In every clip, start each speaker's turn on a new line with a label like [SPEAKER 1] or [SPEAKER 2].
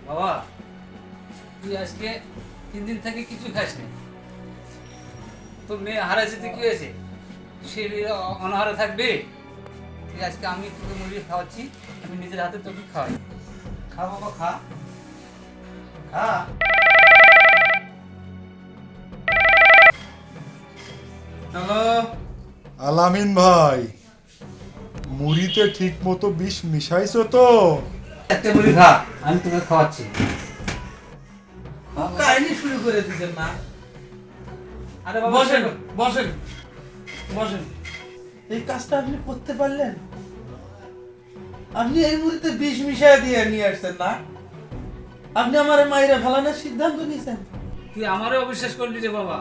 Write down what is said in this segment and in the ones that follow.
[SPEAKER 1] বাবা তুই আজকে 3 দিন থেকে কিছু খাস নি, তোর মেয়ে হারাইছে তুই কি হয়েছে? সে অনাহারে থাকবে? তুই আজকে আমি তোকে মুড়ি খাওয়াচ্ছি, আমি নিজের হাতে তোকে খাওয়াই। খা বাবা খা খা। হ্যালো
[SPEAKER 2] আলামিন ভাই, মুড়িতে ঠিক মতো বিষ মিশাইছো তো?
[SPEAKER 1] একটা মুড়ি খা, আমি তোকে খাওয়াচ্ছি।
[SPEAKER 3] কাহিনী শুরু করে দিচ্ছেন না।
[SPEAKER 1] আরে বাবা
[SPEAKER 3] বসেন বসেন বসেন। এই কাজটা আপনি করতে পারলেন? আপনি এই মুহূর্তে বিষ মিশিয়ে দিয়ে নিয়ে আসছেন না? আপনি আমার মায়েরা ফেলানোর সিদ্ধান্ত নিয়েছেন।
[SPEAKER 1] তুই আমারও অবিশ্বাস করলি রে বাবা,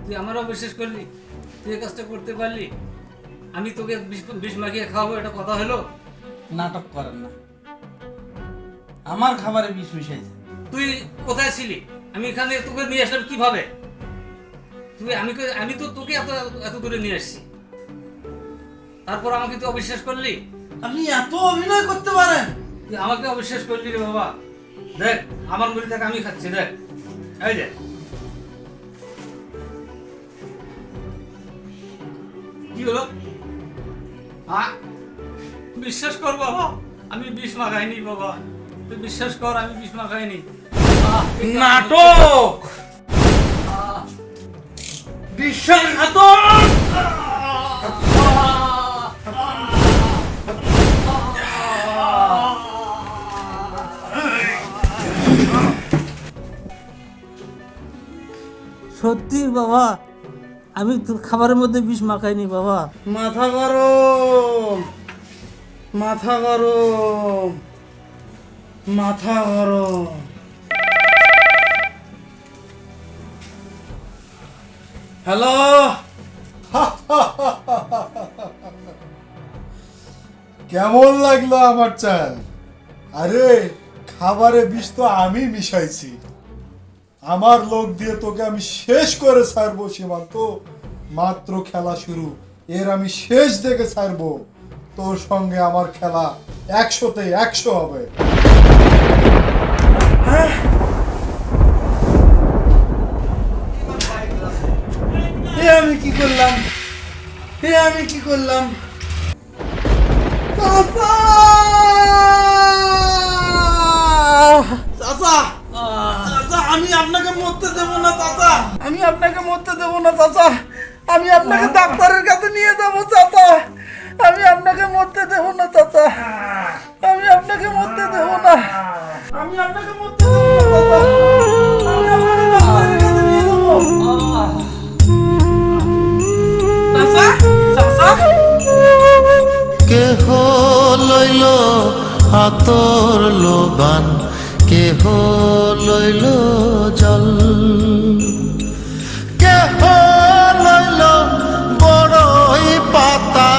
[SPEAKER 1] তুই আমারও অবিশ্বাস করলি? তুই এই কাজটা করতে পারলি? আমি তোকে বিষ মাখিয়ে খাওয়াবো, এটা কথা হলো?
[SPEAKER 3] নাটক করেন না, আমার খাবারে বিষ মিশাইছে।
[SPEAKER 1] তুই কোথায় ছিলি? আমি এখানে তোকে নিয়ে আসলাম কিভাবে? আমি তো তোকে এত এত দূরে নিয়ে আসছি, তারপর আমাকে তুই অবিশ্বাস করলি?
[SPEAKER 3] আপনি এত অভিনয় করতে পারেন?
[SPEAKER 1] তুই আমাকে অবিশ্বাস করলি রে বাবা। দেখ আমার মুড়ি থেকে আমি খাচ্ছি, দেখ এই যে। কি হলো? বিশ্বাস কর বাবা, আমি বিষ মাখাইনি বাবা, তুই বিশ্বাস কর আমি বিষ মাখাইনি।
[SPEAKER 3] নাটক, বিশ্বাসঘাতক।
[SPEAKER 4] সত্যি বাবা, আমি তো খাবারের মধ্যে বিষ মাখাইনি বাবা।
[SPEAKER 3] মাথা গরম, মাথা গরম, মাথা গরম। হ্যালো,
[SPEAKER 2] কেমন লাগলো আমার চাল? আরে খাবারে বিষ তো আমি মিশাইছি, আমার লোক দিয়ে তোকে আমি শেষ করে ছাড়বো সীমান্ত। মাত্র খেলা শুরু, এর আমি শেষ দেখে ছাড়বো। তোর সঙ্গে আমার খেলা 100তে 100 হবে।
[SPEAKER 3] আমি কি করলাম? আমি কি করলাম? চাচা! চাচা! চাচা, আমি আপনাকে মরতে দেব না চাচা, আমি আপনাকে মরতে দেব না চাচা, আমি আপনাকে ডাক্তারের কাছে নিয়ে যাব চাচা, আমি আপনাকে মরতে দেব না চাচা, আমি আপনাকে মরতে দেব না, আমি আপনাকে মরতে দেব না চাচা, আমি আপনাকে ডাক্তারের কাছে নিয়ে যাব। চাচা, চাচা,
[SPEAKER 5] কেহ লইল হাতর লোবান, কেহ লইল জল, কেহ লইল বড়ই পাতা,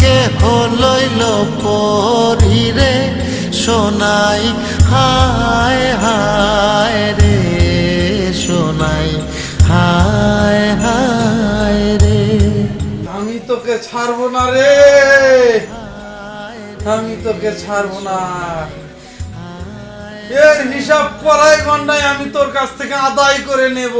[SPEAKER 5] কেহ লইল পরিরে সোনাই, হায় হায় রে সোনাই, হায় হায় রে।
[SPEAKER 3] আমি তোকে ছাড়বো না রে, আমি তোকে ছাড়বো না। এর হিসাব করাই গন্ডায় আমি তোর কাছ থেকে আদায় করে নেব।